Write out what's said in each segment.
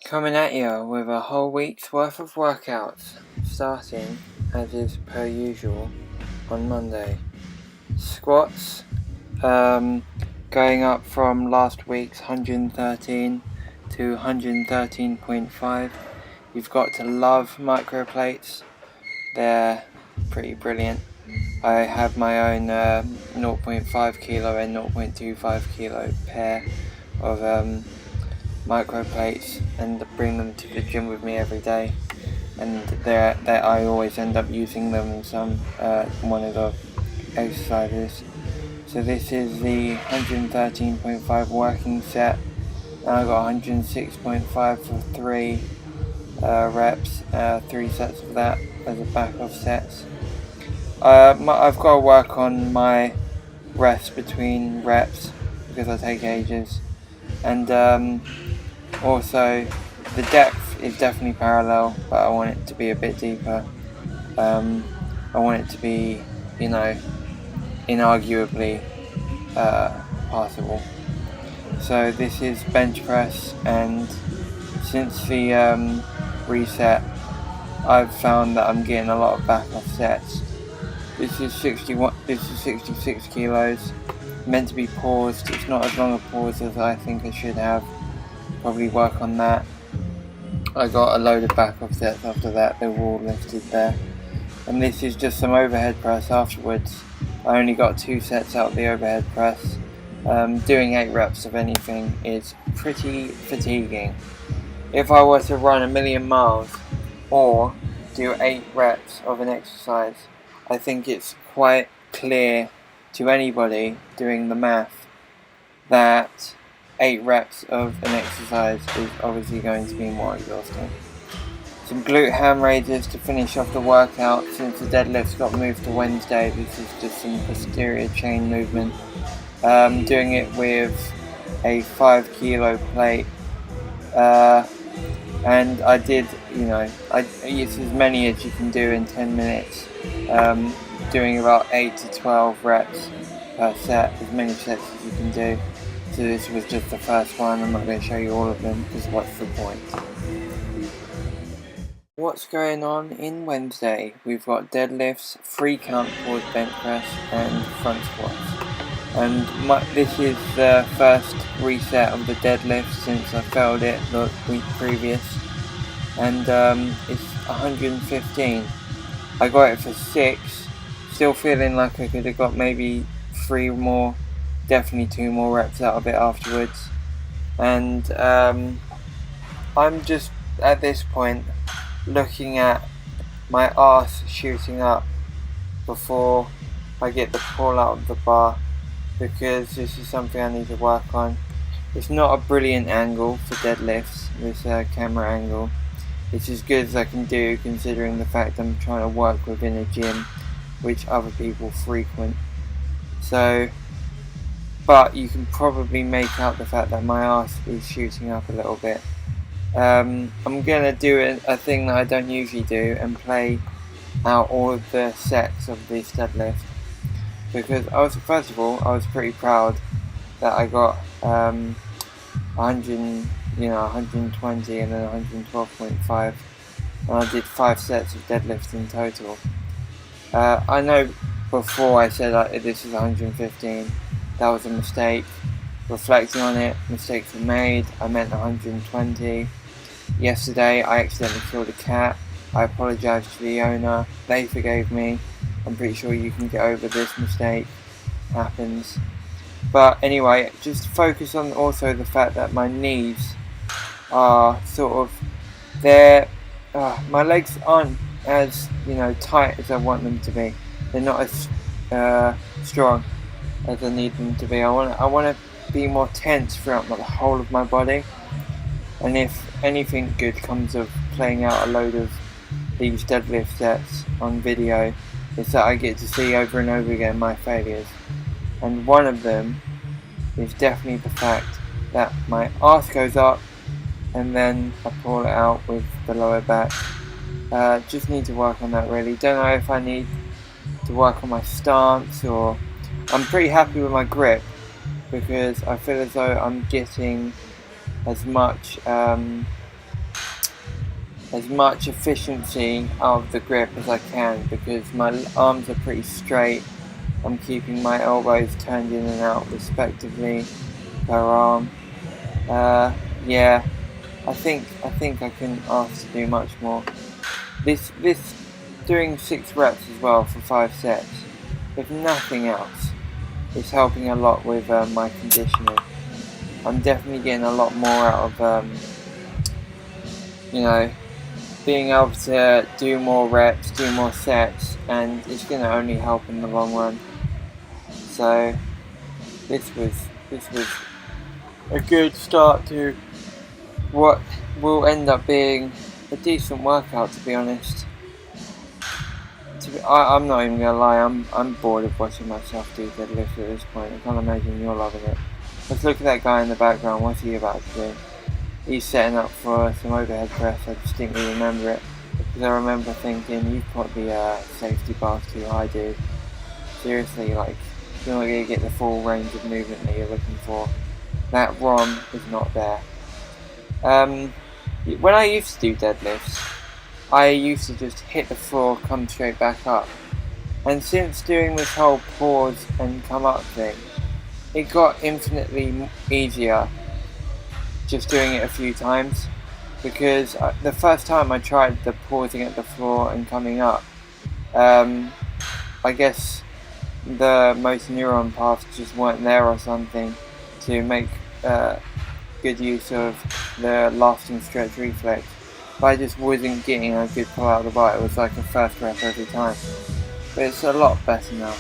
Coming at you with a whole week's worth of workouts, starting, as is per usual, on Monday. Squats, going up from last week's 113 to 113.5. You've got to love micro plates, they're pretty brilliant. I have my own 0.5 kilo and 0.25 kilo pair of micro plates and bring them to the gym with me every day, and I always end up using them in one of the exercises. So this is the 113.5 working set, and I got 106.5 for 3 reps, 3 sets of that as a backup sets. I've got to work on my rest between reps because I take ages, and also the depth is definitely parallel, but I want it to be a bit deeper. I want it to be, inarguably passable. So this is bench press, and since the reset, I've found that I'm getting a lot of back off sets. This is 66 kilos, meant to be paused. It's not as long a pause as I think I should have. Probably work on that. I got a load of back off sets after that, they were all lifted there. And this is just some overhead press afterwards. I only got 2 sets out of the overhead press. Doing 8 reps of anything is pretty fatiguing. If I were to run 1,000,000 miles or do 8 reps of an exercise, I think it's quite clear to anybody doing the math that 8 reps of an exercise is obviously going to be more exhausting. Some glute ham raises to finish off the workout. Since the deadlifts got moved to Wednesday, this is just some posterior chain movement. Doing it with a 5 kilo plate, and I did, I use as many as you can do in 10 minutes, doing about 8 to 12 reps per set, as many sets as you can do. So this was just the first one. I'm not going to show you all of them because what's the point? What's going on in Wednesday? We've got deadlifts, 3 count pause bench press, and front squats. And this is the first reset of the deadlift since I failed it the week previous, and it's 115. I got it for 6. Still feeling like I could have got maybe 3 more. Definitely 2 more reps out of it afterwards, and I'm just at this point looking at my arse shooting up before I get the pull out of the bar, because this is something I need to work on. It's not a brilliant angle for deadlifts, this camera angle. It's as good as I can do considering the fact I'm trying to work within a gym which other people frequent. But you can probably make out the fact that my arse is shooting up a little bit. I'm going to do a thing that I don't usually do and play out all of the sets of this deadlift, because first of all, I was pretty proud that I got 120 and then 112.5, and I did 5 sets of deadlifts in total. I know before I said this is 115. That was a mistake. Reflecting on it, mistakes were made. I meant 120. Yesterday, I accidentally killed a cat. I apologised to the owner. They forgave me. I'm pretty sure you can get over this mistake. Happens. But anyway, just focus on also the fact that my knees are my legs aren't as tight as I want them to be. They're not as strong as I need them to be. I want to be more tense throughout the whole of my body, and if anything good comes of playing out a load of these deadlift sets on video, it's that I get to see over and over again my failures, and one of them is definitely the fact that my arse goes up and then I pull it out with the lower back. Just need to work on that really. Don't know if I need to work on my stance, or I'm pretty happy with my grip because I feel as though I'm getting as much as much efficiency out of the grip as I can, because my arms are pretty straight. I'm keeping my elbows turned in and out respectively per arm. Yeah, I think I can ask to do much more. This doing 6 reps as well for 5 sets, if nothing else, is helping a lot with my conditioning. I'm definitely getting a lot more out of being able to do more reps, do more sets, and it's going to only help in the long run. So this was a good start to what will end up being a decent workout, to be honest. I'm not even gonna lie, I'm bored of watching myself do deadlifts at this point. I can't imagine you're loving it. Let's look at that guy in the background. What's he about to do? He's setting up for some overhead press. I distinctly remember it, because I remember thinking, you've put the safety bars too high, dude. Seriously, like, you're not gonna get the full range of movement that you're looking for. That ROM is not there. When I used to do deadlifts, I used to just hit the floor, come straight back up. And since doing this whole pause and come up thing, it got infinitely easier just doing it a few times. Because the first time I tried the pausing at the floor and coming up, I guess the motor neuron paths just weren't there or something to make good use of the lasting stretch reflex. But I just wasn't getting a good pull out of the bar. It was like a first rep every time. But it's a lot better now.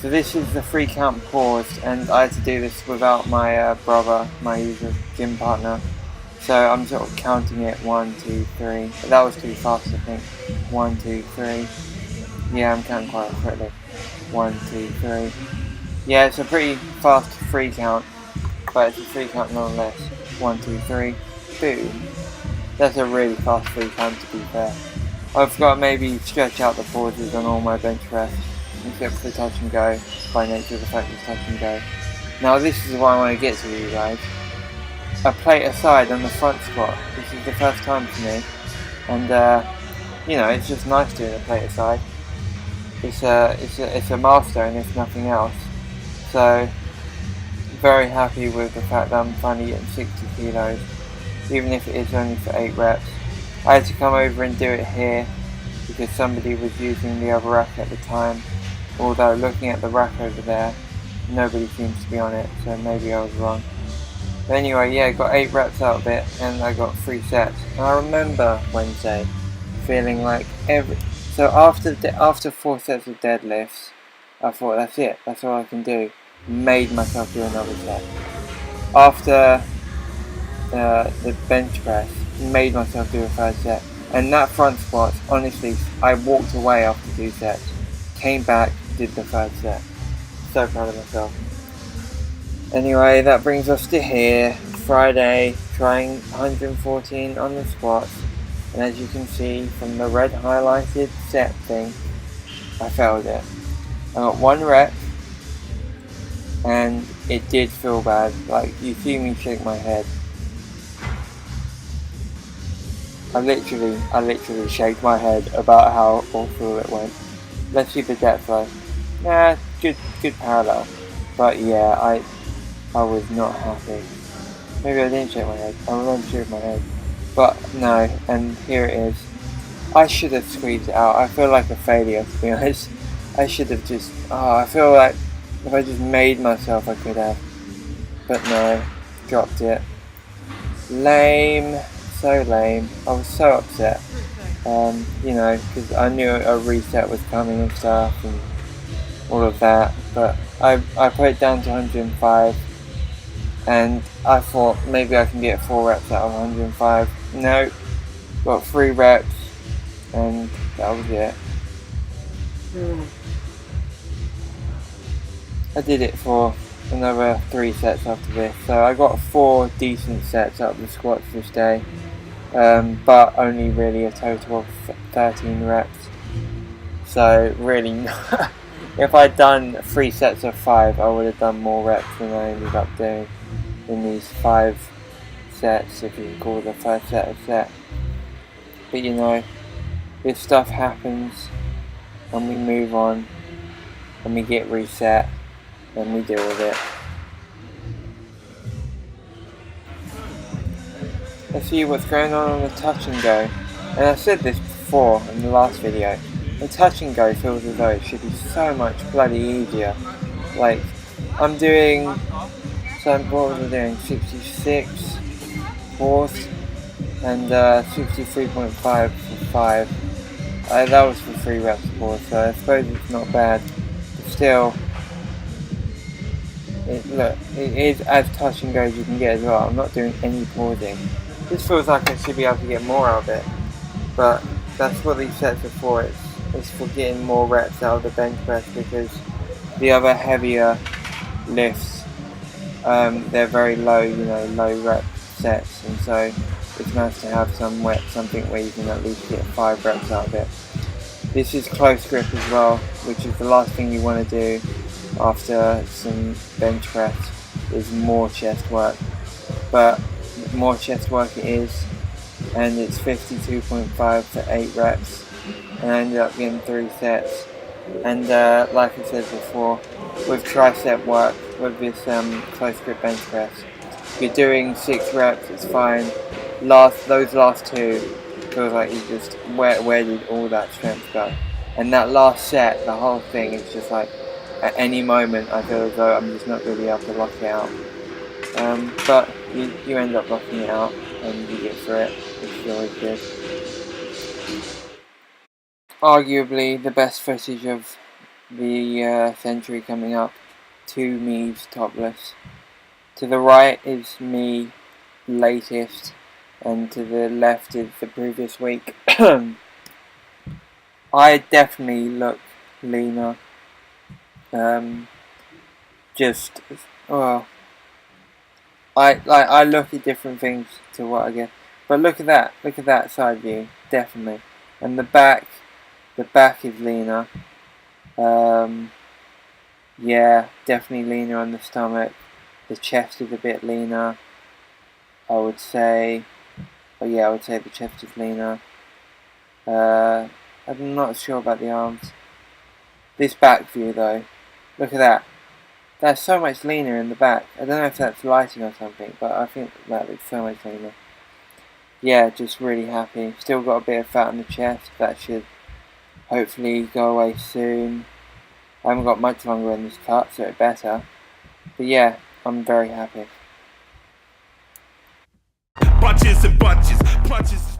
So this is the 3 count pause, and I had to do this without my brother, my usual gym partner. So I'm sort of counting it 1, 2, 3. But that was too fast, I think. 1, 2, 3. Yeah, I'm counting quite quickly. 1, 2, 3. Yeah, it's a pretty fast 3 count, but it's a 3 count nonetheless. 1, 2, 3. Boom. That's a really fast 3 count, to be fair. I've got to maybe stretch out the pauses on all my bench press, except for the touch and go, by nature of the fact it's touch and go. Now this is what I want to get to, you guys. A plate aside on the front squat. This is the first time for me, and it's just nice doing a plate aside. It's a milestone if nothing else. So very happy with the fact that I'm finally getting 60 kilos, even if it is only for 8 reps. I had to come over and do it here because somebody was using the other rack at the time, although looking at the rack over there, nobody seems to be on it, so maybe I was wrong. But anyway, yeah, I got 8 reps out of it, and I got 3 sets. And I remember Wednesday feeling like so after 4 sets of deadlifts, I thought, that's it, that's all I can do. Made myself do another set. After the bench press, made myself do a 3rd set. And that front squat, honestly, I walked away after 2 sets, came back, did the 3rd set. So proud of myself. Anyway, that brings us to here, Friday, trying 114 on the squats, and as you can see from the red highlighted set thing, I failed it. I got 1 rep, and it did feel bad. Like, you see me shake my head. I literally shake my head about how awful it went. Let's see the depth though. Nah, good parallel. But yeah, I was not happy. Maybe I didn't shake my head. I remember shaking my head. But no, and here it is. I should have squeezed it out. I feel like a failure, to be honest. I should have just... I feel like if I just made myself, I could have. But no, dropped it. Lame. So lame. I was so upset. Because I knew a reset was coming and stuff and all of that. But I put it down to 105. And I thought maybe I can get 4 reps out of 105. No. Got 3 reps. And that was it. I did it for another 3 sets after this. So I got 4 decent sets out of the squats this day. But only really a total of 13 reps. So really, if I'd done 3 sets of 5, I would have done more reps than I ended up doing in these 5 sets, if you can call the first set a set. But you know, this stuff happens, and we move on, and we get reset, and we deal with it. Let's see what's going on the touch and go. And I said this before in the last video. The touch and go feels as though it should be so much bloody easier. Like, I'm doing, so what was I doing? 66 fourths and 63.5 for 5. That was for 3 reps before, so I suppose it's not bad. But still, look, it is as touch and go as you can get as well. I'm not doing any pausing. This feels like I should be able to get more out of it, but that's what these sets are for. It's for getting more reps out of the bench press, because the other heavier lifts, they're very low, low rep sets, and so it's nice to have something where you can at least get 5 reps out of it. This is close grip as well, which is the last thing you want to do after some bench press, is more chest work. But more chest work it is, and it's 52.5 for 8 reps, and I ended up getting 3 sets. And like I said before, with tricep work, with this close grip bench press, if you're doing 6 reps, it's fine. Those last 2 feels like you just, where did all that strength go? And that last set, the whole thing is just like, at any moment I feel as though I'm just not going to be able to lock it out. But you end up locking it out and you get through it, which is always good. Arguably the best footage of the century coming up. 2 me's topless. To the right is me latest, and to the left is the previous week. I definitely look leaner. I look at different things to what I get, but look at that side view, definitely, and the back is leaner. Yeah, definitely leaner on the stomach. The chest is a bit leaner, I would say. I would say the chest is leaner. I'm not sure about the arms. This back view though, look at that. That's so much leaner in the back. I don't know if that's lighting or something, but I think that looks so much leaner. Yeah, just really happy. Still got a bit of fat on the chest. That should hopefully go away soon. I haven't got much longer in this cut, so it better. But yeah, I'm very happy. Bunches and bunches, punches.